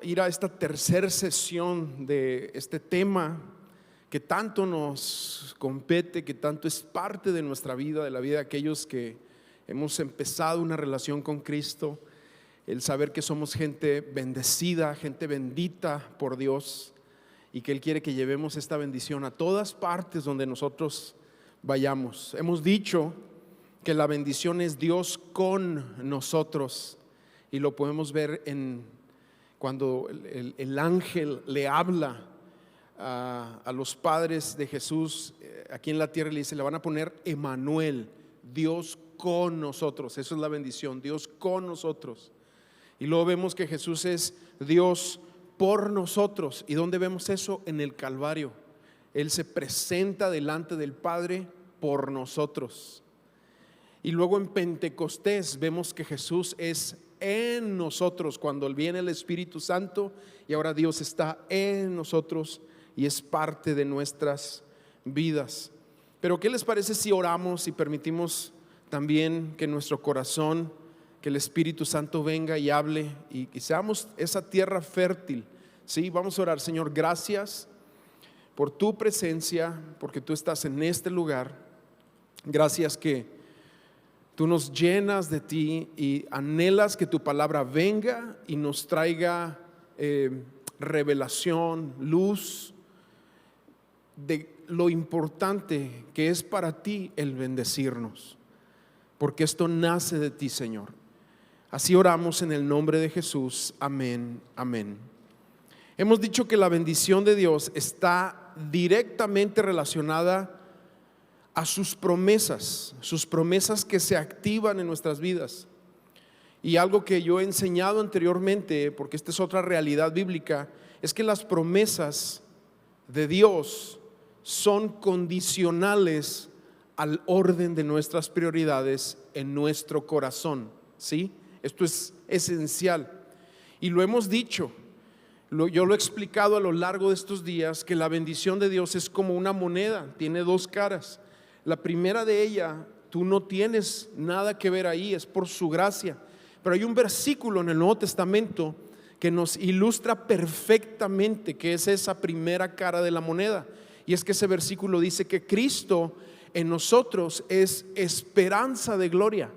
ir a esta tercera sesión de este tema que tanto nos compete, que tanto es parte de nuestra vida, de la vida de aquellos que hemos empezado una relación con Cristo. El saber que somos gente bendecida, gente bendita por Dios, y que Él quiere que llevemos esta bendición a todas partes donde nosotros vayamos. Hemos dicho que la bendición es Dios con nosotros, y lo podemos ver cuando el ángel le habla a los padres de Jesús aquí en la tierra, le dice, le van a poner Emmanuel, Dios con nosotros. Eso es la bendición, Dios con nosotros. Y luego vemos que Jesús es Dios por nosotros. ¿Y dónde vemos eso? En el Calvario. Él se presenta delante del Padre por nosotros. Y luego en Pentecostés vemos que Jesús es en nosotros cuando viene el Espíritu Santo, y ahora Dios está en nosotros y es parte de nuestras vidas. Pero ¿qué les parece si oramos y permitimos también que nuestro corazón, que el Espíritu Santo venga y hable y seamos esa tierra fértil? Sí, vamos a orar. Señor, gracias por tu presencia, porque tú estás en este lugar. Gracias que tú nos llenas de ti y anhelas que tu palabra venga y nos traiga revelación, luz de lo importante que es para ti el bendecirnos, porque esto nace de ti, Señor. Así oramos en el nombre de Jesús. Amén, amén. Hemos dicho que la bendición de Dios está directamente relacionada a sus promesas que se activan en nuestras vidas. Y algo que yo he enseñado anteriormente, porque esta es otra realidad bíblica, es que las promesas de Dios son condicionales al orden de nuestras prioridades en nuestro corazón. ¿Sí? Esto es esencial y lo hemos dicho. Yo lo he explicado a lo largo de estos días, que la bendición de Dios es como una moneda, tiene dos caras. La primera de ella, tú no tienes nada que ver ahí, es por su gracia. Pero hay un versículo en el Nuevo Testamento que nos ilustra perfectamente qué es esa primera cara de la moneda. Y es que ese versículo dice que Cristo en nosotros es esperanza de gloria.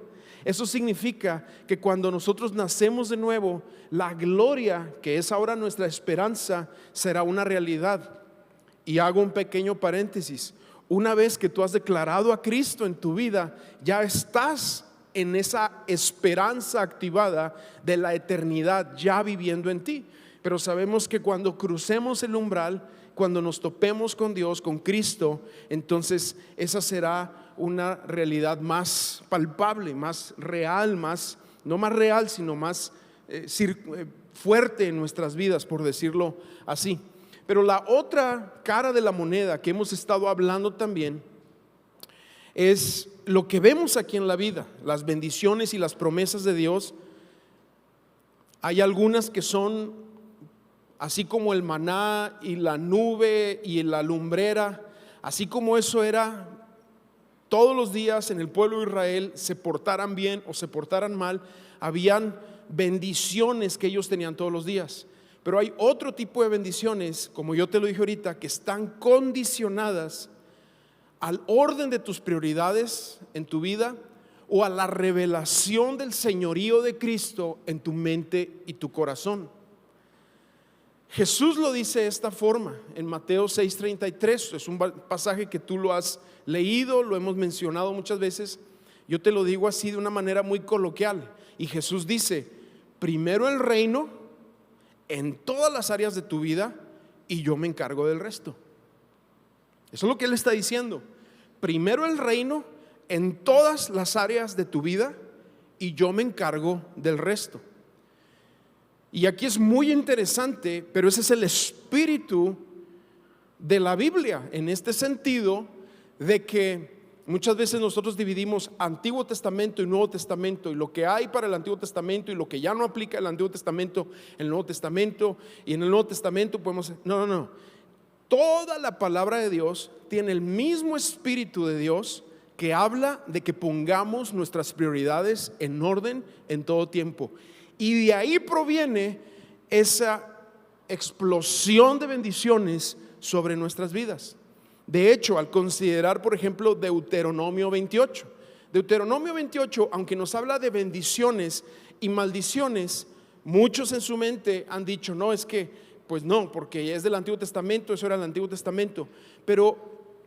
Eso significa que cuando nosotros nacemos de nuevo, la gloria, que es ahora nuestra esperanza, será una realidad. Y hago un pequeño paréntesis. Una vez que tú has declarado a Cristo en tu vida, ya estás en esa esperanza activada de la eternidad ya viviendo en ti. Pero sabemos que cuando crucemos el umbral, cuando nos topemos con Dios, con Cristo, entonces esa será una realidad más palpable, más real, no más real, sino más fuerte en nuestras vidas, por decirlo así. Pero la otra cara de la moneda que hemos estado hablando también es lo que vemos aquí en la vida, las bendiciones y las promesas de Dios. Hay algunas que son así como el maná y la nube y la lumbrera, así como eso era todos los días en el pueblo de Israel, se portaran bien o se portaran mal, habían bendiciones que ellos tenían todos los días. Pero hay otro tipo de bendiciones, como yo te lo dije ahorita, que están condicionadas al orden de tus prioridades en tu vida o a la revelación del señorío de Cristo en tu mente y tu corazón. Jesús lo dice de esta forma en Mateo 6:33. Es un pasaje que tú lo has leído, lo hemos mencionado muchas veces. Yo te lo digo así de una manera muy coloquial. Y Jesús dice: primero el reino en todas las áreas de tu vida y yo me encargo del resto. Eso es lo que Él está diciendo. Primero el reino en todas las áreas de tu vida y yo me encargo del resto. Y aquí es muy interesante, pero ese es el espíritu de la Biblia, en este sentido de que muchas veces nosotros dividimos Antiguo Testamento y Nuevo Testamento, y lo que hay para el Antiguo Testamento y lo que ya no aplica el Antiguo Testamento, el Nuevo Testamento, y en el Nuevo Testamento podemos... No. Toda la palabra de Dios tiene el mismo espíritu de Dios, que habla de que pongamos nuestras prioridades en orden en todo tiempo. Y de ahí proviene esa explosión de bendiciones sobre nuestras vidas. De hecho, al considerar, por ejemplo, Deuteronomio 28, aunque nos habla de bendiciones y maldiciones, muchos en su mente han dicho, no, es que, pues no, porque es del Antiguo Testamento, eso era el Antiguo Testamento. Pero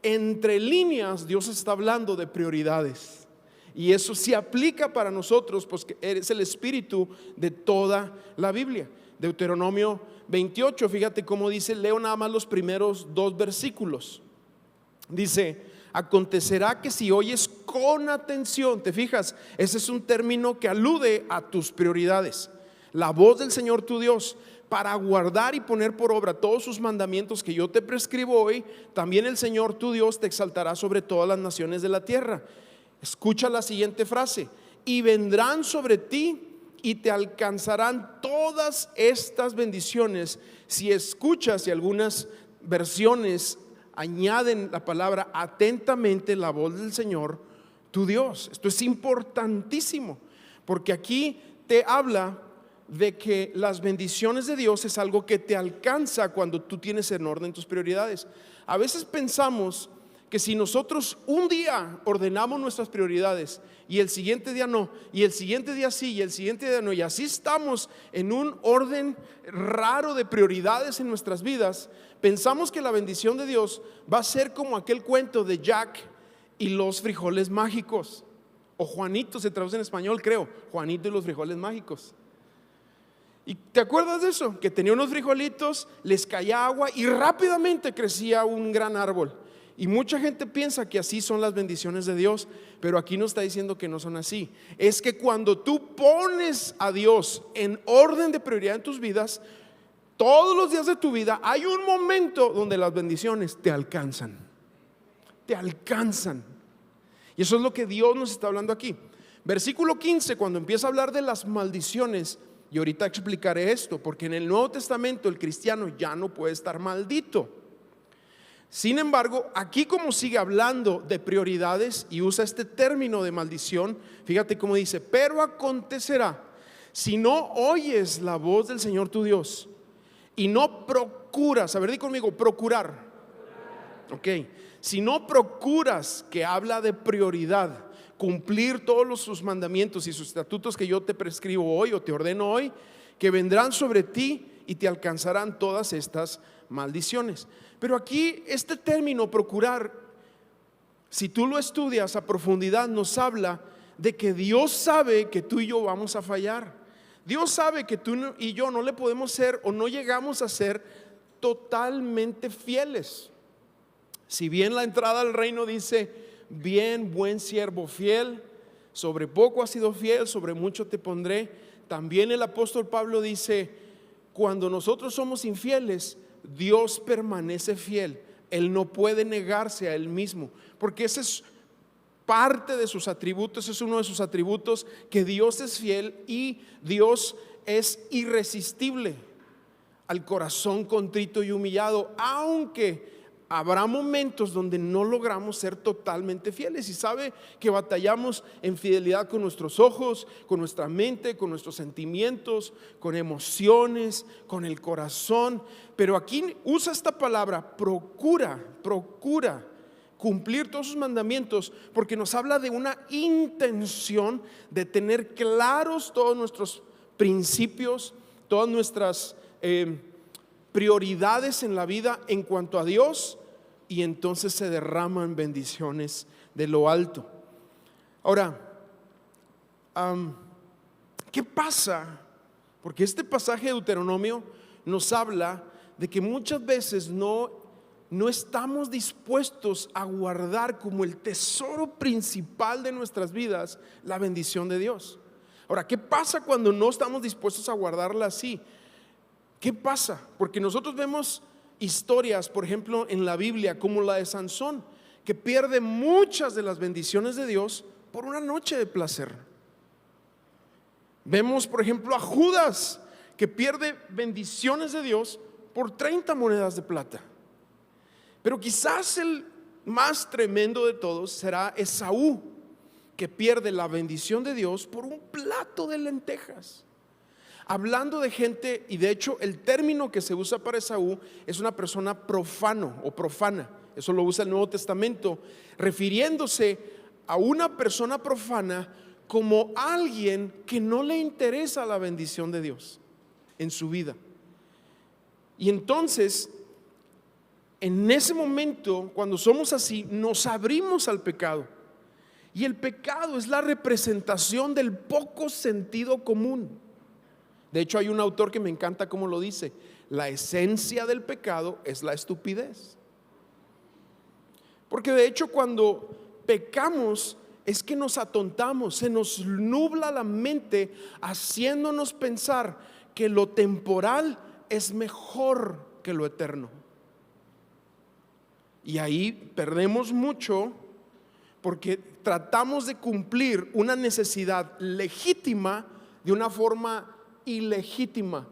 entre líneas Dios está hablando de prioridades. Y eso sí aplica para nosotros, pues que es el espíritu de toda la Biblia. Deuteronomio 28, fíjate cómo dice, leo nada más los primeros 2 versículos. Dice, acontecerá que si oyes con atención, te fijas, ese es un término que alude a tus prioridades, la voz del Señor tu Dios, para guardar y poner por obra todos sus mandamientos que yo te prescribo hoy, también el Señor tu Dios te exaltará sobre todas las naciones de la tierra. Escucha la siguiente frase, y vendrán sobre ti y te alcanzarán todas estas bendiciones si escuchas, y algunas versiones añaden la palabra atentamente, la voz del Señor tu Dios. Esto es importantísimo, porque aquí te habla de que las bendiciones de Dios es algo que te alcanza cuando tú tienes en orden tus prioridades. A veces pensamos que si nosotros un día ordenamos nuestras prioridades y el siguiente día no, y el siguiente día sí, y el siguiente día no, y así estamos en un orden raro de prioridades en nuestras vidas, pensamos que la bendición de Dios va a ser como aquel cuento de Jack y los frijoles mágicos, o Juanito se traduce en español, creo, Juanito y los frijoles mágicos. ¿Y te acuerdas de eso? Que tenía unos frijolitos, les caía agua y rápidamente crecía un gran árbol. Y mucha gente piensa que así son las bendiciones de Dios, pero aquí nos está diciendo que no son así. Es que cuando tú pones a Dios en orden de prioridad en tus vidas, todos los días de tu vida hay un momento donde las bendiciones te alcanzan. Te alcanzan. Y eso es lo que Dios nos está hablando aquí. Versículo 15, cuando empieza a hablar de las maldiciones, y ahorita explicaré esto, porque en el Nuevo Testamento el cristiano ya no puede estar maldito. Sin embargo, aquí como sigue hablando de prioridades y usa este término de maldición, fíjate cómo dice, pero acontecerá, si no oyes la voz del Señor tu Dios y no procuras, a ver, di conmigo, procurar. Ok, si no procuras, que habla de prioridad, cumplir todos sus mandamientos y sus estatutos que yo te prescribo hoy o te ordeno hoy, que vendrán sobre ti y te alcanzarán todas estas maldiciones. Pero aquí este término procurar, si tú lo estudias a profundidad, nos habla de que Dios sabe que tú y yo vamos a fallar. Dios sabe que tú y yo no le podemos ser o no llegamos a ser totalmente fieles. Si bien la entrada al reino dice, bien, buen siervo fiel, sobre poco has sido fiel, sobre mucho te pondré. También el apóstol Pablo dice, cuando nosotros somos infieles, Dios permanece fiel. Él no puede negarse a Él mismo, porque ese es parte de sus atributos, es uno de sus atributos, que Dios es fiel y Dios es irresistible al corazón contrito y humillado, aunque habrá momentos donde no logramos ser totalmente fieles, y sabe que batallamos en fidelidad con nuestros ojos, con nuestra mente, con nuestros sentimientos, con emociones, con el corazón. Pero aquí usa esta palabra, procura cumplir todos sus mandamientos, porque nos habla de una intención de tener claros todos nuestros principios, todas nuestras prioridades en la vida en cuanto a Dios, y entonces se derraman bendiciones de lo alto. Ahora, ¿qué pasa? Porque este pasaje de Deuteronomio nos habla de que muchas veces no estamos dispuestos a guardar como el tesoro principal de nuestras vidas la bendición de Dios. Ahora, ¿qué pasa cuando no estamos dispuestos a guardarla así? ¿Qué pasa? Porque nosotros vemos historias, por ejemplo, en la Biblia, como la de Sansón, que pierde muchas de las bendiciones de Dios por una noche de placer. Vemos, por ejemplo, a Judas, que pierde bendiciones de Dios por 30 monedas de plata. Pero quizás el más tremendo de todos será Esaú, que pierde la bendición de Dios por un plato de lentejas. hablando de gente, y de hecho el término que se usa para Esaú es una persona profano o profana. Eso lo usa el Nuevo Testamento, refiriéndose a una persona profana como alguien que no le interesa la bendición de Dios en su vida. Y entonces, en ese momento, cuando somos así, nos abrimos al pecado. Y el pecado es la representación del poco sentido común. De hecho, hay un autor que me encanta cómo lo dice: la esencia del pecado es la estupidez. Porque de hecho, cuando pecamos es que nos atontamos, se nos nubla la mente, haciéndonos pensar que lo temporal es mejor que lo eterno. Y ahí perdemos mucho, porque tratamos de cumplir una necesidad legítima de una forma ilegítima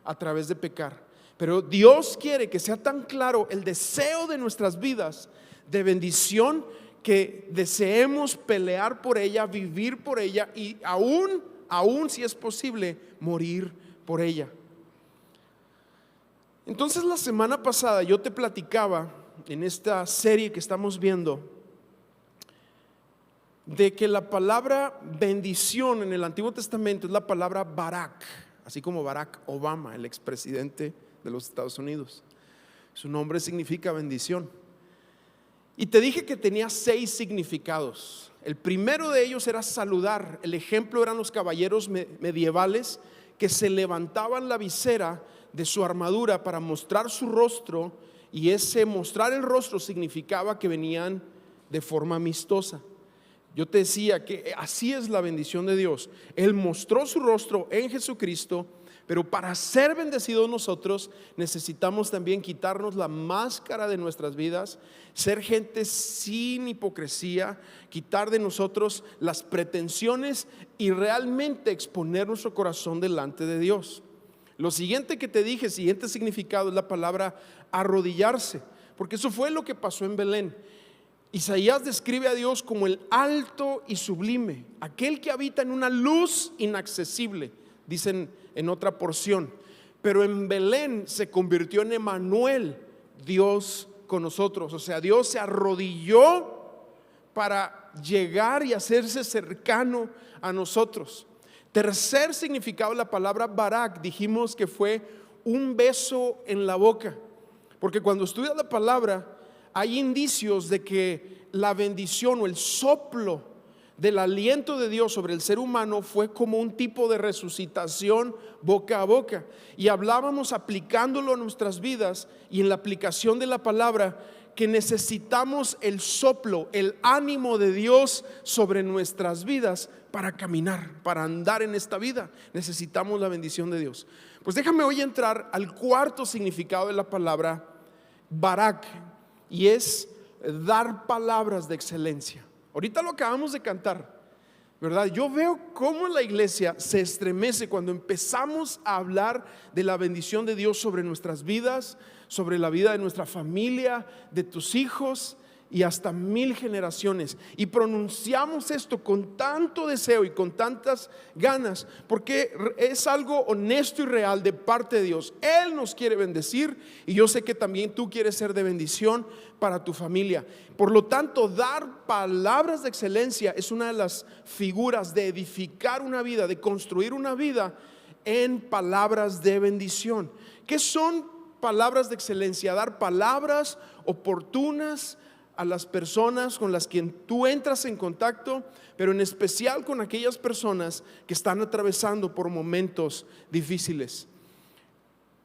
a través de pecar. Pero Dios quiere que sea tan claro el deseo de nuestras vidas de bendición, que deseemos pelear por ella, vivir por ella y aún si es posible, morir por ella. Entonces, la semana pasada yo te platicaba en esta serie que estamos viendo de que la palabra bendición en el Antiguo Testamento es la palabra Barak, así como Barack Obama, el expresidente de los Estados Unidos. Su nombre significa bendición. Y te dije que tenía 6 significados. El primero de ellos era saludar. El ejemplo eran los caballeros medievales que se levantaban la visera de su armadura para mostrar su rostro, y ese mostrar el rostro significaba que venían de forma amistosa. Yo te decía que así es la bendición de Dios. Él mostró su rostro en Jesucristo, pero para ser bendecidos nosotros necesitamos también quitarnos la máscara de nuestras vidas, ser gente sin hipocresía, quitar de nosotros las pretensiones y realmente exponer nuestro corazón delante de Dios. Lo siguiente que te dije, siguiente significado, es la palabra arrodillarse, porque eso fue lo que pasó en Belén. Isaías describe a Dios como el alto y sublime, aquel que habita en una luz inaccesible, dicen en otra porción. Pero en Belén se convirtió en Emmanuel, Dios con nosotros. O sea, Dios se arrodilló para llegar y hacerse cercano a nosotros. Tercer significado de la palabra Barak, dijimos que fue un beso en la boca, porque cuando estudias la palabra hay indicios de que la bendición o el soplo del aliento de Dios sobre el ser humano fue como un tipo de resucitación boca a boca. Y hablábamos, aplicándolo a nuestras vidas y en la aplicación de la palabra, que necesitamos el soplo, el ánimo de Dios sobre nuestras vidas para caminar, para andar en esta vida. Necesitamos la bendición de Dios. Pues déjame hoy entrar al cuarto significado de la palabra Barak, y es dar palabras de excelencia. Ahorita lo acabamos de cantar, ¿verdad? Yo veo cómo la iglesia se estremece cuando empezamos a hablar de la bendición de Dios sobre nuestras vidas, sobre la vida de nuestra familia, de tus hijos y hasta 1000 generaciones. Y pronunciamos esto con tanto deseo y con tantas ganas, porque es algo honesto y real de parte de Dios. Él nos quiere bendecir, y yo sé que también tú quieres ser de bendición para tu familia. Por lo tanto, dar palabras de excelencia es una de las figuras de edificar una vida, de construir una vida en palabras de bendición. ¿Qué son palabras de excelencia? Dar palabras oportunas a las personas con las que tú entras en contacto, pero en especial con aquellas personas que están atravesando por momentos difíciles.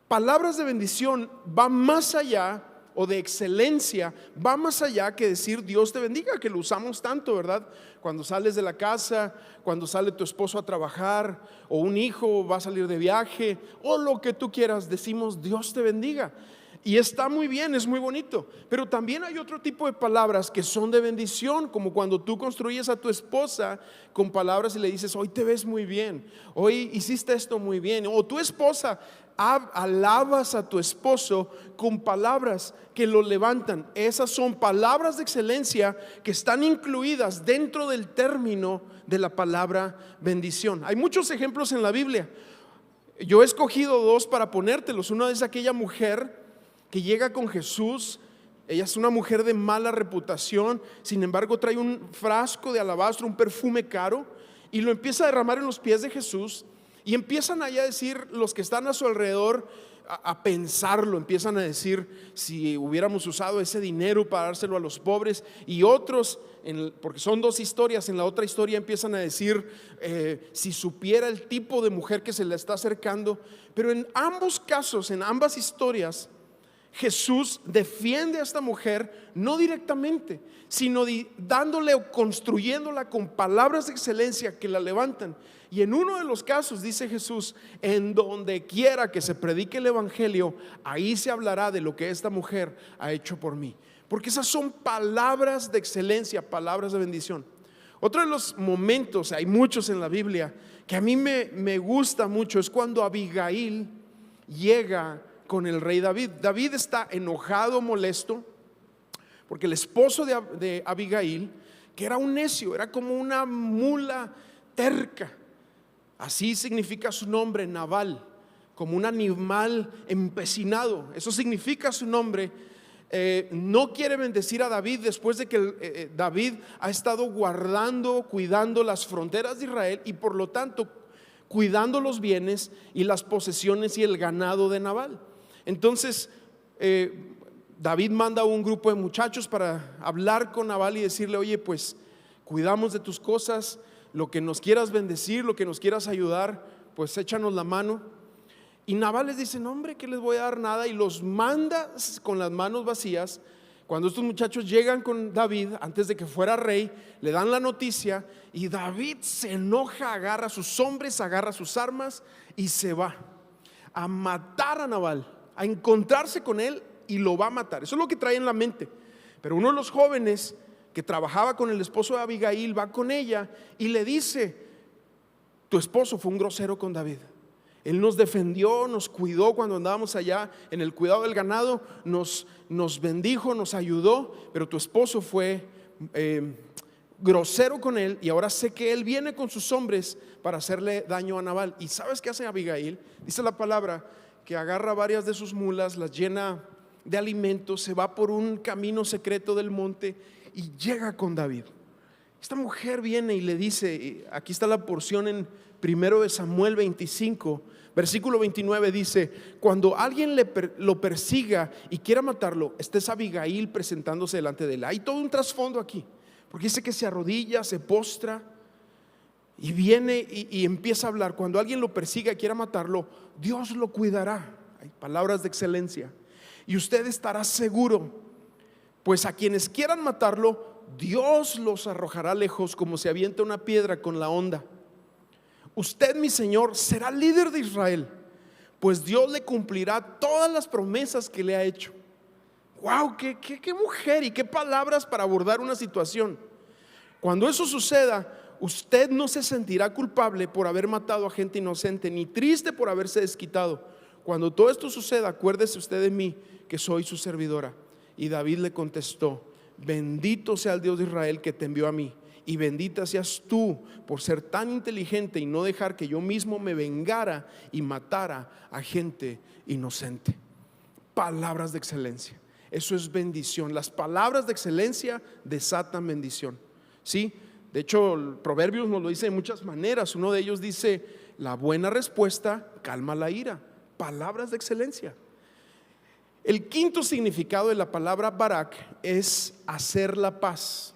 Palabras de bendición va más allá, o de excelencia, va más allá que decir Dios te bendiga, que lo usamos tanto, ¿verdad? Cuando sales de la casa, cuando sale tu esposo a trabajar, o un hijo va a salir de viaje, o lo que tú quieras, decimos Dios te bendiga. Y está muy bien, es muy bonito. Pero también hay otro tipo de palabras que son de bendición, como cuando tú construyes a tu esposa con palabras y le dices, hoy te ves muy bien, hoy hiciste esto muy bien. O tu esposa, alabas a tu esposo con palabras que lo levantan. Esas son palabras de excelencia que están incluidas dentro del término de la palabra bendición. Hay muchos ejemplos en la Biblia. Yo he escogido dos para ponértelos. Una es aquella mujer que llega con Jesús. Ella es una mujer de mala reputación, sin embargo trae un frasco de alabastro, un perfume caro, y lo empieza a derramar en los pies de Jesús. Y empiezan allá a decir los que están a su alrededor, a pensarlo, empiezan a decir si hubiéramos usado ese dinero para dárselo a los pobres. Y otros, porque son dos historias, en la otra historia empiezan a decir si supiera el tipo de mujer que se le está acercando. Pero en ambos casos, en ambas historias, Jesús defiende a esta mujer no directamente, sino dándole o construyéndola con palabras de excelencia que la levantan. Y en uno de los casos dice Jesús: en donde quiera que se predique el evangelio, ahí se hablará de lo que esta mujer ha hecho por mí. Porque esas son palabras de excelencia, palabras de bendición. Otro de los momentos, hay muchos en la Biblia, que a mí me gusta mucho, es cuando Abigail llega con el rey David. David está enojado, molesto, porque el esposo de Abigail, que era un necio, era como una mula terca, así significa su nombre, Nabal, como un animal empecinado, eso significa su nombre. No quiere bendecir a David después de que David ha estado guardando, cuidando las fronteras de Israel, y por lo tanto cuidando los bienes y las posesiones y el ganado de Nabal. Entonces David manda a un grupo de muchachos para hablar con Nabal y decirle: oye, pues cuidamos de tus cosas, lo que nos quieras bendecir, lo que nos quieras ayudar, pues échanos la mano. Y Nabal les dice: no, hombre, que les voy a dar nada, y los manda con las manos vacías. Cuando estos muchachos llegan con David, antes de que fuera rey, le dan la noticia, y David se enoja, agarra a sus hombres, agarra sus armas y se va a matar a Nabal, a encontrarse con él, y lo va a matar. Eso es lo que trae en la mente. Pero uno de los jóvenes que trabajaba con el esposo de Abigail va con ella y le dice: tu esposo fue un grosero con David. Él nos defendió, nos cuidó cuando andábamos allá en el cuidado del ganado, nos bendijo, nos ayudó, pero tu esposo fue grosero con él, y ahora sé que él viene con sus hombres para hacerle daño a Nabal. ¿Y sabes qué hace Abigail? Dice la palabra que agarra varias de sus mulas, las llena de alimentos, se va por un camino secreto del monte y llega con David. Esta mujer viene y le dice, aquí está la porción en 1 Samuel 25, versículo 29, dice: cuando alguien lo persiga y quiera matarlo, esta es Abigail presentándose delante de él. Hay todo un trasfondo aquí, porque dice que se arrodilla, se postra y viene y empieza a hablar. Cuando alguien lo persiga y quiera matarlo, Dios lo cuidará. Hay palabras de excelencia. Y usted estará seguro, pues a quienes quieran matarlo, Dios los arrojará lejos como se avienta una piedra con la onda. Usted, mi Señor, será líder de Israel, pues Dios le cumplirá todas las promesas que le ha hecho. ¡Wow! ¡Qué mujer y qué palabras para abordar una situación! Cuando eso suceda, usted no se sentirá culpable por haber matado a gente inocente, ni triste por haberse desquitado. Cuando todo esto suceda, acuérdese usted de mí, que soy su servidora. Y David le contestó: bendito sea el Dios de Israel que te envió a mí, y bendita seas tú por ser tan inteligente y no dejar que yo mismo me vengara y matara a gente inocente. Palabras de excelencia, eso es bendición. Las palabras de excelencia desatan bendición, ¿sí? De hecho, Proverbios nos lo dice de muchas maneras. Uno de ellos dice: la buena respuesta calma la ira. Palabras de excelencia. El quinto significado de la palabra barak es hacer la paz.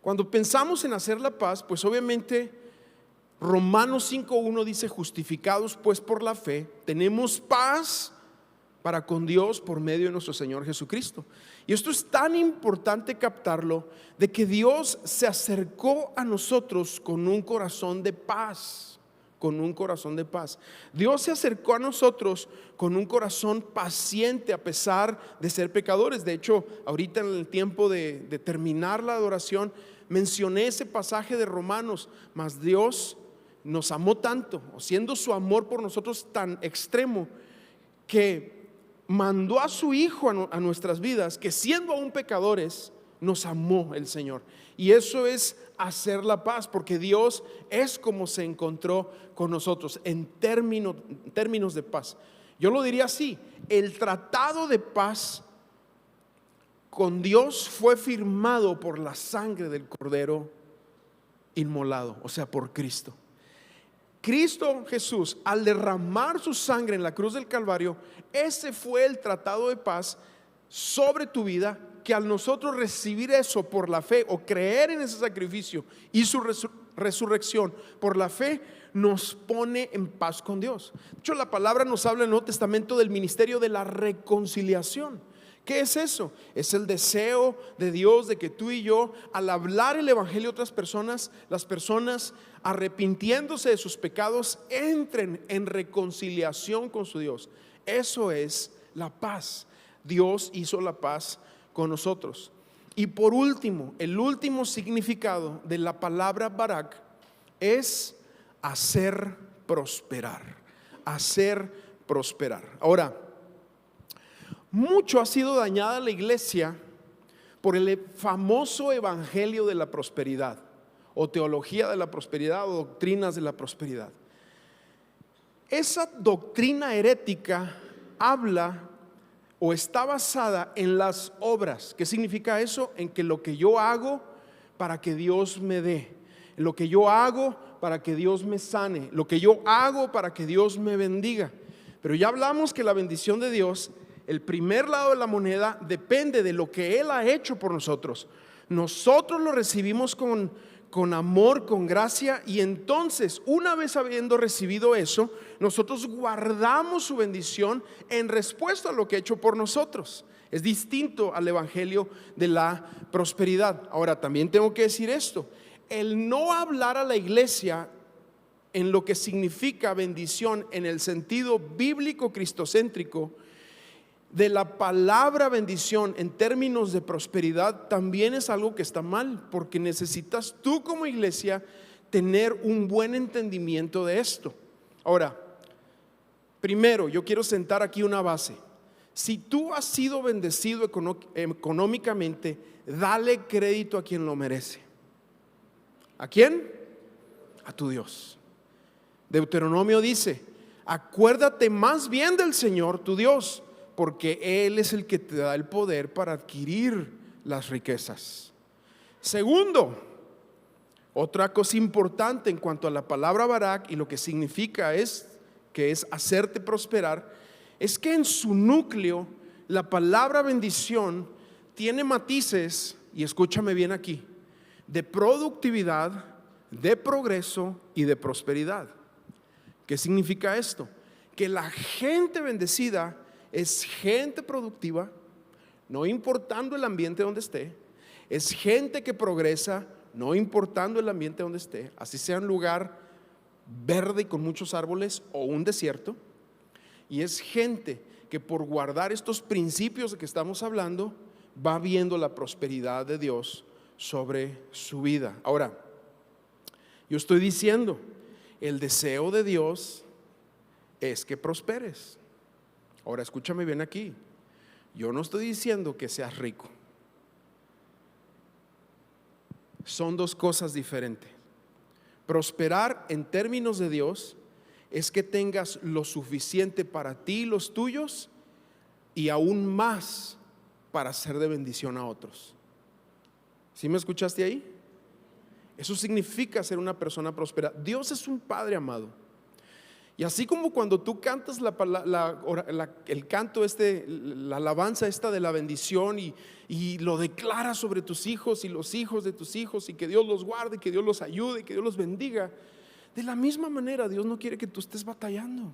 Cuando pensamos en hacer la paz, pues obviamente Romanos 5:1 dice: justificados pues por la fe, tenemos paz para con Dios por medio de nuestro Señor Jesucristo. Y esto es tan importante captarlo, de que Dios se acercó a nosotros con un corazón de paz. Con un corazón de paz. Dios se acercó a nosotros con un corazón paciente a pesar de ser pecadores. De hecho, ahorita en el tiempo de terminar la adoración, mencioné ese pasaje de Romanos. Mas Dios nos amó tanto, siendo su amor por nosotros tan extremo, que mandó a su Hijo a nuestras vidas, que siendo aún pecadores nos amó el Señor. Y eso es hacer la paz, porque Dios es como se encontró con nosotros en términos de paz. Yo lo diría así: el tratado de paz con Dios fue firmado por la sangre del Cordero inmolado, o sea, por Cristo. Cristo Jesús, al derramar su sangre en la cruz del Calvario, ese fue el tratado de paz sobre tu vida, que al nosotros recibir eso por la fe o creer en ese sacrificio y su resurrección por la fe, nos pone en paz con Dios. De hecho, la palabra nos habla en el Nuevo Testamento del ministerio de la reconciliación. ¿Qué es eso? Es el deseo de Dios de que tú y yo, al hablar el evangelio a otras personas, las personas arrepintiéndose de sus pecados, entren en reconciliación con su Dios. Eso es la paz. Dios hizo la paz con nosotros. Y por último, el último significado de la palabra barak es hacer prosperar. Hacer prosperar. Ahora, mucho ha sido dañada la iglesia por el famoso evangelio de la prosperidad, o teología de la prosperidad, o doctrinas de la prosperidad. Esa doctrina herética habla o está basada en las obras. ¿Qué significa eso? En que lo que yo hago para que Dios me dé, lo que yo hago para que Dios me sane, lo que yo hago para que Dios me bendiga. Pero ya hablamos que la bendición de Dios, el primer lado de la moneda, depende de lo que Él ha hecho por nosotros. Nosotros lo recibimos con amor, con gracia, y entonces, una vez habiendo recibido eso, nosotros guardamos su bendición en respuesta a lo que ha hecho por nosotros. Es distinto al evangelio de la prosperidad. Ahora, también tengo que decir esto: el no hablar a la iglesia en lo que significa bendición en el sentido bíblico cristocéntrico de la palabra bendición en términos de prosperidad, también es algo que está mal, porque necesitas tú como iglesia tener un buen entendimiento de esto. Ahora, primero yo quiero sentar aquí una base. Si tú has sido bendecido económicamente, dale crédito a quien lo merece. ¿A quién? A tu Dios. Deuteronomio dice: acuérdate más bien del Señor tu Dios, porque Él es el que te da el poder para adquirir las riquezas. Segundo, otra cosa importante en cuanto a la palabra barak y lo que significa que es hacerte prosperar, es que en su núcleo la palabra bendición tiene matices, y escúchame bien aquí, de productividad, de progreso y de prosperidad. ¿Qué significa esto? Que la gente bendecida es gente productiva, no importando el ambiente donde esté. Es gente que progresa, no importando el ambiente donde esté, así sea un lugar verde y con muchos árboles o un desierto. Y es gente que, por guardar estos principios de que estamos hablando, va viendo la prosperidad de Dios sobre su vida. Ahora, yo estoy diciendo, el deseo de Dios es que prosperes. Ahora, escúchame bien aquí. Yo no estoy diciendo que seas rico. Son dos cosas diferentes. Prosperar en términos de Dios es que tengas lo suficiente para ti y los tuyos, y aún más para ser de bendición a otros. ¿Sí me escuchaste ahí? Eso significa ser una persona próspera. Dios es un Padre amado. Y así como cuando tú cantas el canto la alabanza esta de la bendición, y lo declaras sobre tus hijos y los hijos de tus hijos, y que Dios los guarde, que Dios los ayude, que Dios los bendiga, de la misma manera Dios no quiere que tú estés batallando.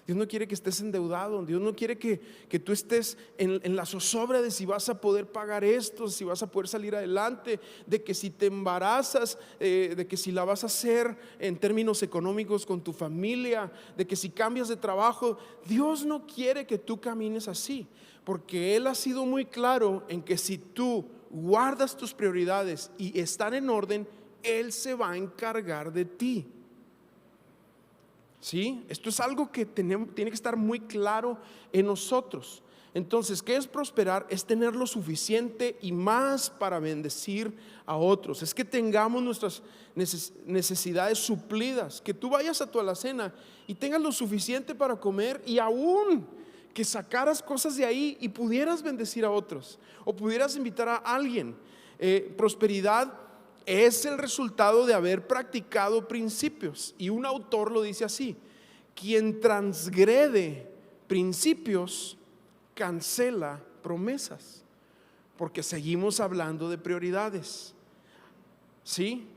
Dios no quiere que estés endeudado. Dios no quiere que tú estés en la zozobra de si vas a poder pagar esto, si vas a poder salir adelante, de que si te embarazas, de que si la vas a hacer en términos económicos con tu familia, de que si cambias de trabajo. Dios no quiere que tú camines así, porque Él ha sido muy claro en que si tú guardas tus prioridades y están en orden, Él se va a encargar de ti. ¿Sí? Esto es algo que tiene que estar muy claro en nosotros. Entonces, ¿qué es prosperar? Es tener lo suficiente y más para bendecir a otros. Es que tengamos nuestras necesidades suplidas, que tú vayas a tu alacena y tengas lo suficiente para comer, y aún que sacaras cosas de ahí y pudieras bendecir a otros o pudieras invitar a alguien. Prosperidad es el resultado de haber practicado principios, y un autor lo dice así: quien transgrede principios cancela promesas, porque seguimos hablando de prioridades. ¿Sí?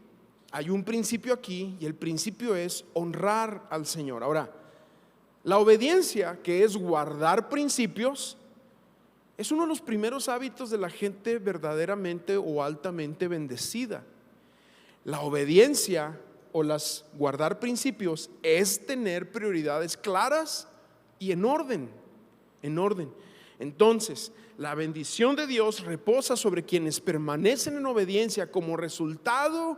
Hay un principio aquí, y el principio es honrar al Señor. Ahora, la obediencia, que es guardar principios, es uno de los primeros hábitos de la gente verdaderamente o altamente bendecida. La obediencia o guardar principios es tener prioridades claras y en orden. Entonces, la bendición de Dios reposa sobre quienes permanecen en obediencia como resultado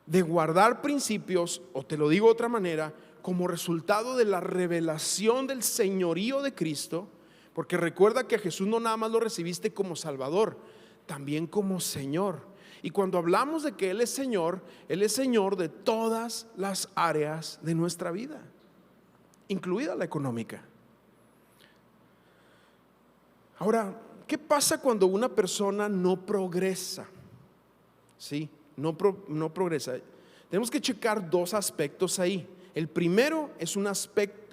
de guardar principios, o te lo digo de otra manera, como resultado de la revelación del señorío de Cristo. Porque recuerda que a Jesús no nada más lo recibiste como Salvador, también como Señor. Y cuando hablamos de que Él es Señor de todas las áreas de nuestra vida, incluida la económica. Ahora, ¿qué pasa cuando una persona no progresa? ¿Sí? No progresa. Tenemos que checar dos aspectos ahí. El primero es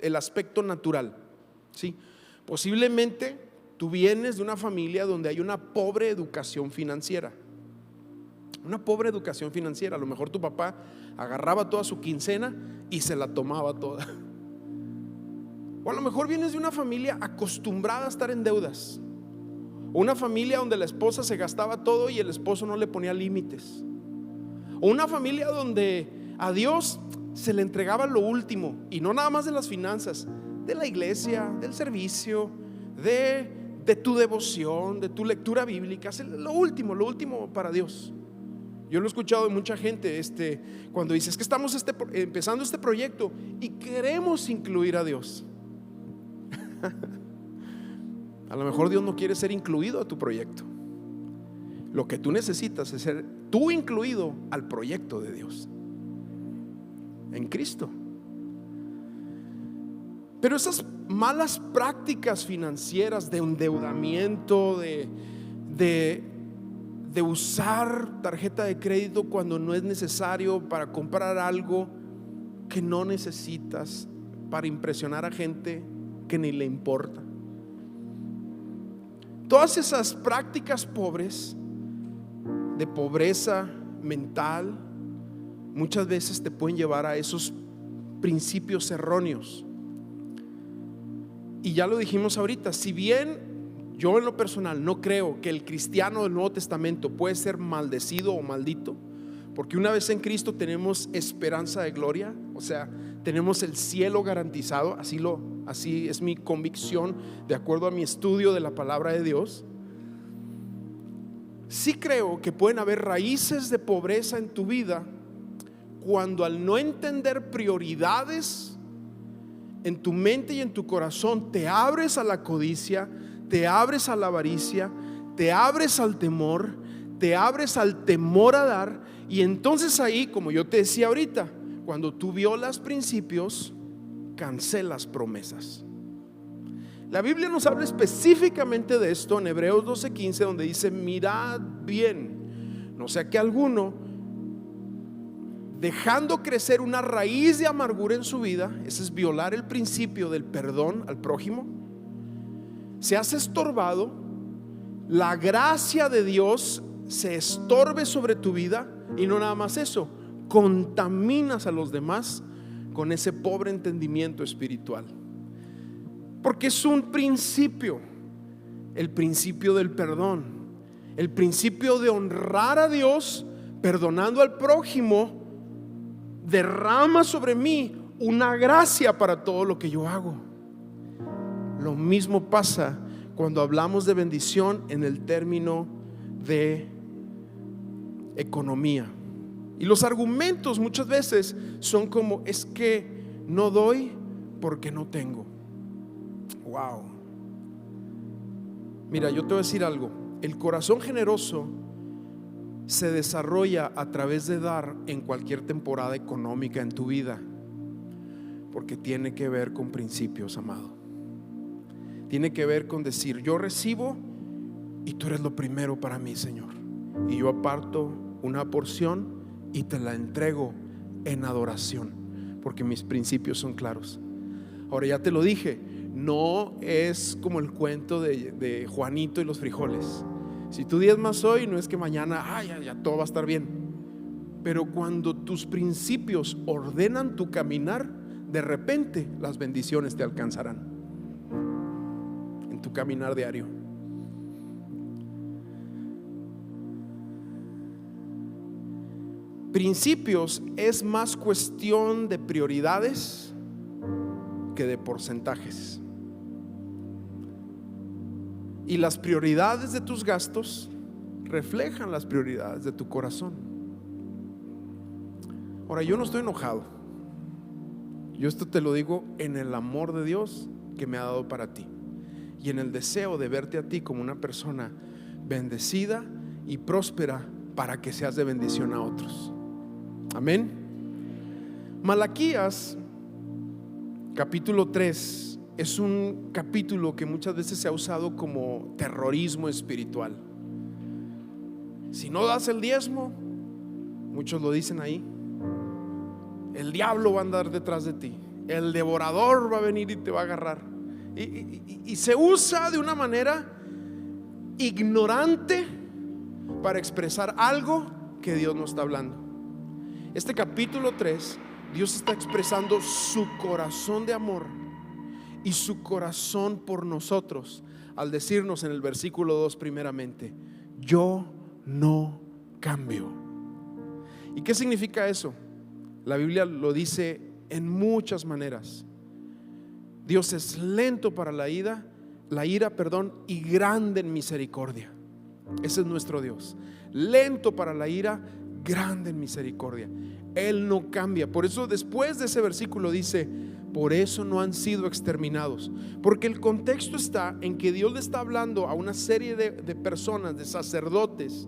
el aspecto natural. ¿Sí? Posiblemente tú vienes de una familia donde hay una pobre educación financiera. Una pobre educación financiera. A lo mejor tu papá agarraba toda su quincena y se la tomaba toda. O a lo mejor vienes de una familia acostumbrada a estar en deudas, o una familia donde la esposa se gastaba todo y el esposo no le ponía límites, o una familia donde a Dios se le entregaba lo último, y no nada más de las finanzas, de la iglesia, del servicio, de tu devoción, de tu lectura bíblica, lo último para Dios. Yo lo he escuchado de mucha gente cuando dice: es que estamos empezando este proyecto y queremos incluir a Dios. A lo mejor Dios no quiere ser incluido a tu proyecto. Lo que tú necesitas es ser tú incluido al proyecto de Dios en Cristo. Pero esas malas prácticas financieras de endeudamiento, de usar tarjeta de crédito cuando no es necesario para comprar algo que no necesitas, para impresionar a gente que ni le importa. Todas esas prácticas pobres, de pobreza mental, muchas veces te pueden llevar a esos principios erróneos. Y ya lo dijimos ahorita, si bien yo en lo personal no creo que el cristiano del Nuevo Testamento puede ser maldecido o maldito, porque una vez en Cristo tenemos esperanza de gloria, o sea, tenemos el cielo garantizado. Así es mi convicción, de acuerdo a mi estudio de la palabra de Dios. Sí creo que pueden haber raíces de pobreza en tu vida cuando, al no entender prioridades en tu mente y en tu corazón, te abres a la codicia, te abres a la avaricia, te abres al temor, te abres al temor a dar. Y entonces ahí, como yo te decía ahorita, cuando tú violas principios, cancelas promesas. La Biblia nos habla específicamente de esto en Hebreos 12:15, donde dice: mirad bien, no sea que alguno, dejando crecer una raíz de amargura en su vida, ese es violar el principio del perdón al prójimo, se hace estorbado, la gracia de Dios se estorbe sobre tu vida, y no nada más eso, contaminas a los demás con ese pobre entendimiento espiritual. Porque es un principio, el principio del perdón, el principio de honrar a Dios perdonando al prójimo, derrama sobre mí una gracia para todo lo que yo hago. Lo mismo pasa cuando hablamos de bendición en el término de economía. Y los argumentos muchas veces son como: es que no doy porque no tengo. Wow. Mira, yo te voy a decir algo. El corazón generoso se desarrolla a través de dar en cualquier temporada económica en tu vida, porque tiene que ver con principios, amado. Tiene que ver con decir: yo recibo y tú eres lo primero para mí, Señor, y yo aparto una porción y te la entrego en adoración, porque mis principios son claros. Ahora, ya te lo dije, no es como el cuento de Juanito y los frijoles. Si tú diezmas hoy, no es que mañana ya todo va a estar bien. Pero cuando tus principios ordenan tu caminar, de repente las bendiciones te alcanzarán en tu caminar diario. Principios es más cuestión de prioridades que de porcentajes. Y las prioridades de tus gastos reflejan las prioridades de tu corazón. Ahora, yo no estoy enojado. Yo esto te lo digo en el amor de Dios que me ha dado para ti, y en el deseo de verte a ti como una persona bendecida y próspera, para que seas de bendición a otros. Amén. Malaquías capítulo 3 es un capítulo que muchas veces se ha usado como terrorismo espiritual. Si no das el diezmo, muchos lo dicen ahí, el diablo va a andar detrás de ti, el devorador va a venir y te va a agarrar. Y se usa de una manera ignorante para expresar algo que Dios no está hablando. Este capítulo 3, Dios está expresando su corazón de amor y su corazón por nosotros, al decirnos en el versículo 2 primeramente: yo no cambio. ¿Y qué significa eso? La Biblia lo dice en muchas maneras. Dios es lento para la ira, y grande en misericordia. Ese es nuestro Dios, lento para la ira, grande en misericordia. Él no cambia. Por eso después de ese versículo dice: por eso no han sido exterminados. Porque el contexto está en que Dios le está hablando a una serie de personas, de sacerdotes,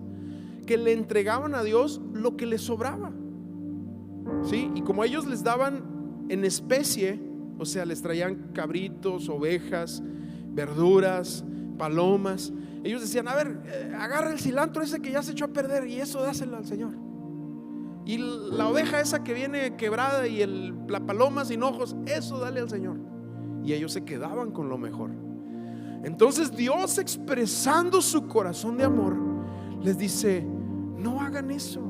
que le entregaban a Dios lo que les sobraba, ¿sí? Y como ellos les daban en especie, o sea, les traían cabritos, ovejas, verduras, palomas, ellos decían: a ver, agarra el cilantro ese que ya se echó a perder y eso dáselo al Señor. Y la oveja esa que viene quebrada y la paloma sin ojos, eso dale al Señor. Y ellos se quedaban con lo mejor. Entonces Dios, expresando su corazón de amor, les dice: no hagan eso.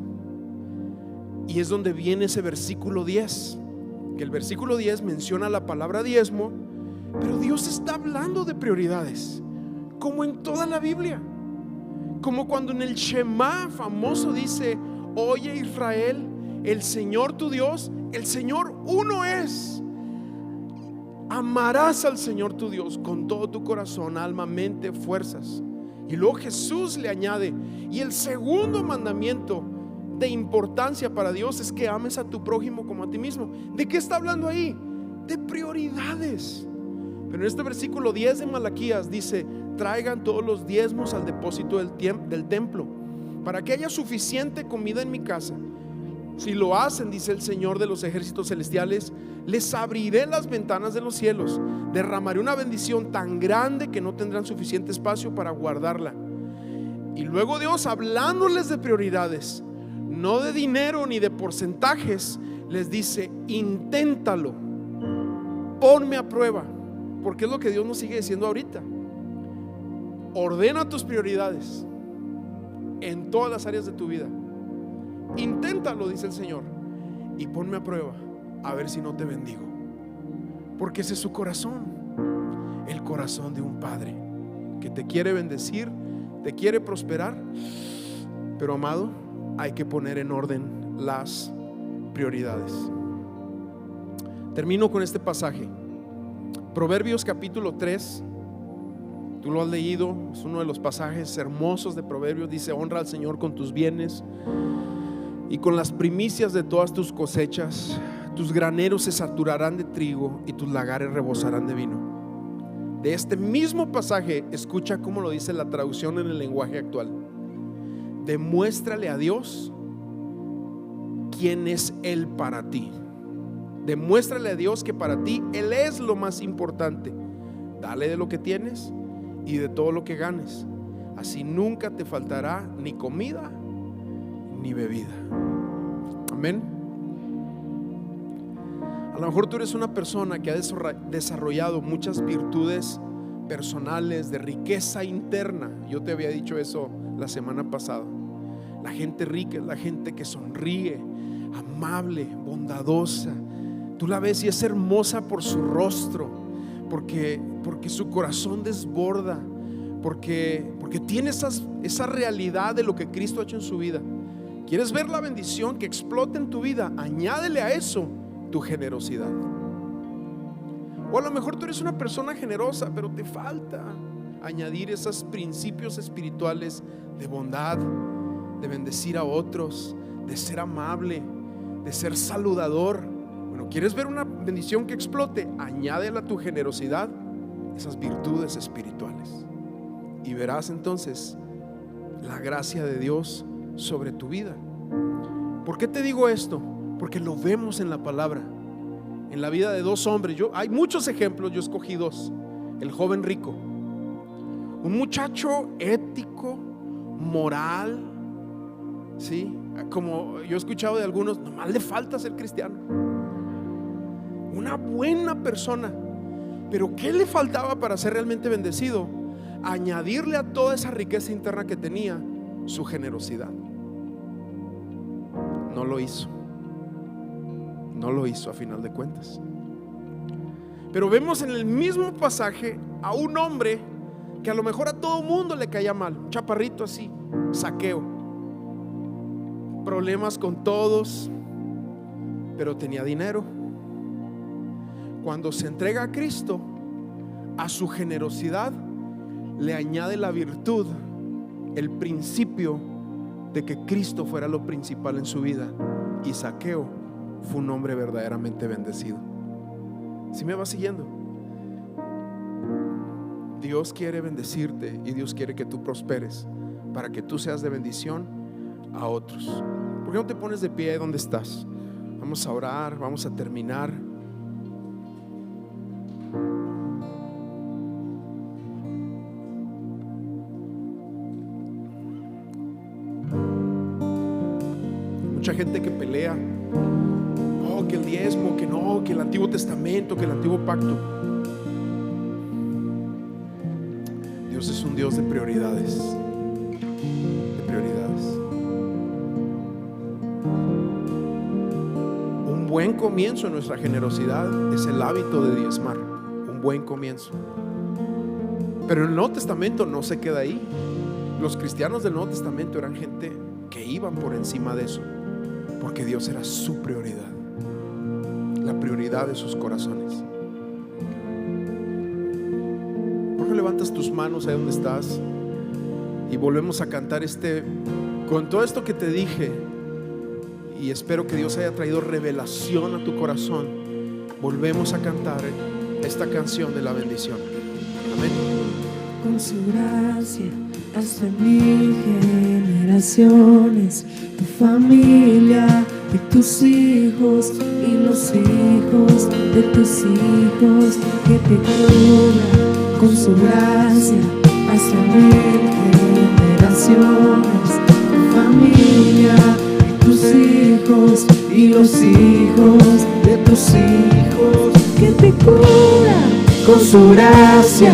Y es donde viene ese versículo 10, que el versículo 10 menciona la palabra diezmo, pero Dios está hablando de prioridades, como en toda la Biblia. Como cuando en el Shema famoso dice: oye Israel, el Señor tu Dios, el Señor uno es. Amarás al Señor tu Dios con todo tu corazón, alma, mente, fuerzas. Y luego Jesús le añade: y el segundo mandamiento de importancia para Dios es que ames a tu prójimo como a ti mismo. ¿De qué está hablando ahí? De prioridades. Pero en este versículo 10 de Malaquías dice: traigan todos los diezmos al depósito del templo, para que haya suficiente comida en mi casa. Si lo hacen, dice el Señor de los ejércitos celestiales, les abriré las ventanas de los cielos, derramaré una bendición tan grande que no tendrán suficiente espacio para guardarla. Y luego Dios, hablándoles de prioridades, no de dinero ni de porcentajes, les dice: inténtalo, ponme a prueba. Porque es lo que Dios nos sigue diciendo ahorita. Ordena tus prioridades en todas las áreas de tu vida. Inténtalo, dice el Señor, y ponme a prueba, a ver si no te bendigo. Porque ese es su corazón, el corazón de un padre que te quiere bendecir, te quiere prosperar. Pero, amado, hay que poner en orden las prioridades. Termino con este pasaje, Proverbios capítulo 3. Tú lo has leído, es uno de los pasajes hermosos de Proverbios. Dice: honra al Señor con tus bienes y con las primicias de todas tus cosechas. Tus graneros se saturarán de trigo y tus lagares rebosarán de vino. de este mismo pasaje, escucha cómo lo dice la traducción en el lenguaje actual. Demuéstrale a Dios quién es Él para ti. Demuéstrale a Dios que para ti Él es lo más importante. Dale de lo que tienes y de todo lo que ganes. Así nunca te faltará ni comida ni bebida. Amén. A lo mejor tú eres una persona que ha desarrollado muchas virtudes personales, de riqueza interna. Yo te había dicho eso la semana pasada. La gente rica es la gente que sonríe, amable, bondadosa. Tú la ves y es hermosa por su rostro, porque su corazón desborda, porque tiene esa realidad de lo que Cristo ha hecho en su vida. ¿Quieres ver la bendición que explota en tu vida? Añádele a eso tu generosidad. O a lo mejor tú eres una persona generosa, pero te falta añadir esos principios espirituales de bondad, de bendecir a otros, de ser amable, de ser saludador. Bueno, ¿quieres ver una bendición que explote? Añádele a tu generosidad esas virtudes espirituales y verás entonces la gracia de Dios sobre tu vida. ¿Por qué te digo esto? Porque lo vemos en la palabra, en la vida de dos hombres. Hay muchos ejemplos, yo escogí dos. El joven rico, un muchacho ético, moral, ¿sí? Como yo he escuchado de algunos, nomás le falta ser cristiano. Una buena persona, pero ¿qué le faltaba para ser realmente bendecido? Añadirle a toda esa riqueza interna que tenía su generosidad. No lo hizo. No lo hizo a final de cuentas. Pero vemos en el mismo pasaje a un hombre que a lo mejor a todo mundo le caía mal, un chaparrito así, Zaqueo, problemas con todos, pero tenía dinero. Cuando se entrega a Cristo, a su generosidad le añade la virtud, el principio de que Cristo fuera lo principal en su vida, y Zaqueo fue un hombre verdaderamente bendecido. ¿Sí me va siguiendo? Dios quiere bendecirte y Dios quiere que tú prosperes para que tú seas de bendición a otros. ¿Por qué no te pones de pie donde estás? Vamos a orar, vamos a terminar. Mucha gente que pelea, oh, que el diezmo, que no, que el Antiguo Testamento, que el Antiguo Pacto. Dios es un Dios de prioridades, de prioridades. Un buen comienzo en nuestra generosidad es el hábito de diezmar, un buen comienzo. Pero en el Nuevo Testamento no se queda ahí. Los cristianos del Nuevo Testamento eran gente que iban por encima de eso, porque Dios era su prioridad, la prioridad de sus corazones. ¿Por qué no levantas tus manos ahí donde estás y volvemos a cantar con todo esto que te dije? Y espero que Dios haya traído revelación a tu corazón. Volvemos a cantar esta canción de la bendición. Amén. Con su gracia hasta 1000 generaciones, tu familia y tus hijos y los hijos de tus hijos, que te cubra con su gracia hasta 1000 generaciones, tu familia y tus hijos y los hijos de tus hijos, que te cubra con su gracia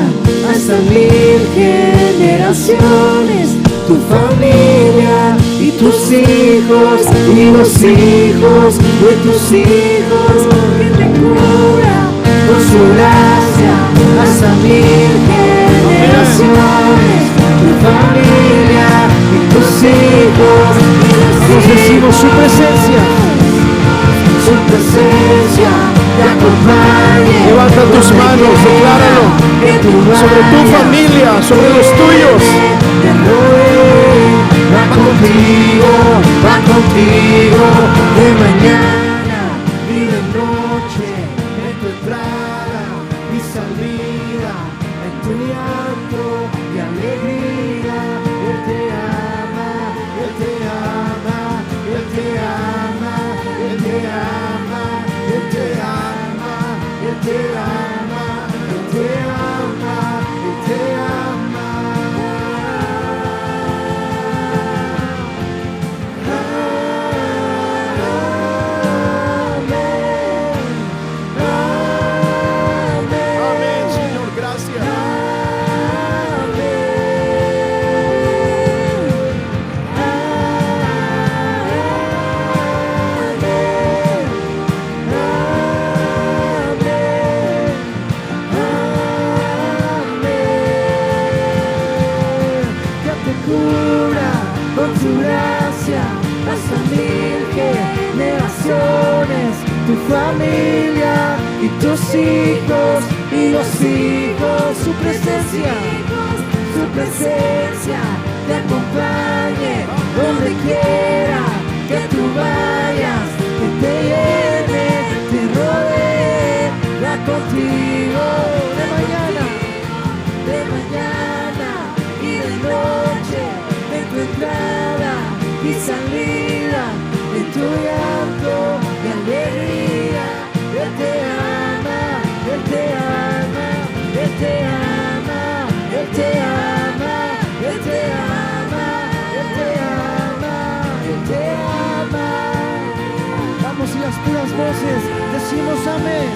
hasta 1000 generaciones, tu familia y tus hijos y los hijos de tus hijos, que te cubra con su gracia hasta 1000 generaciones, tu familia y tus hijos y los Decimos su presencia. Su presencia te acompañe. Levanta tus manos, decláralo sobre tu familia, sobre los tuyos. Va contigo de mañana y de noche, en tu entrada y salida, tu familia y tus hijos y los hijos. Su presencia te acompañe donde quiera que tú vayas, que te llene, te rodee, va contigo de mañana y de noche, en tu entrada y salida, en tu llanto y alegría. Él te ama, Él te ama, Él te ama, Él te ama, Él te ama, Él te ama, Él te ama. Vamos, y las puras voces decimos amén.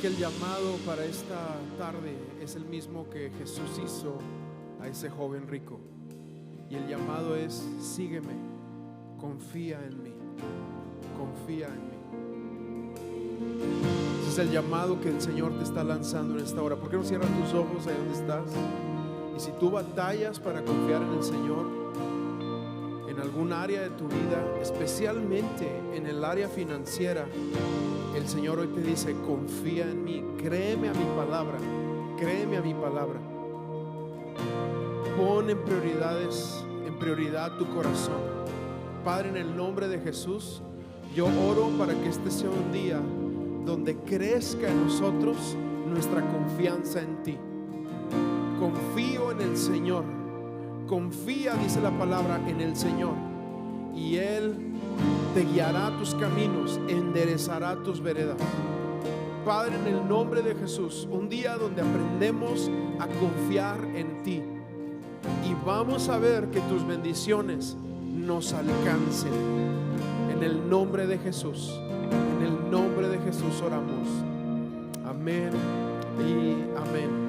Y el llamado para esta tarde es el mismo que Jesús hizo a ese joven rico, y el llamado es: sígueme, confía en mí, confía en mí. Ese es el llamado que el Señor te está lanzando en esta hora. ¿Por qué no cierras tus ojos ahí donde estás? Y si tú batallas para confiar en el Señor en algún área de tu vida, especialmente en el área financiera, el Señor hoy te dice: confía en mí, créeme a mi palabra, créeme a mi palabra. Pon en prioridad tu corazón. Padre, en el nombre de Jesús, yo oro para que este sea un día donde crezca en nosotros nuestra confianza en ti. Confío en el Señor. Confía, dice la palabra, en el Señor, y Él te guiará tus caminos, enderezará tus veredas. Padre, en el nombre de Jesús, un día donde aprendemos a confiar en ti, y vamos a ver que tus bendiciones nos alcancen. En el nombre de Jesús, en el nombre de Jesús oramos. Amén y amén.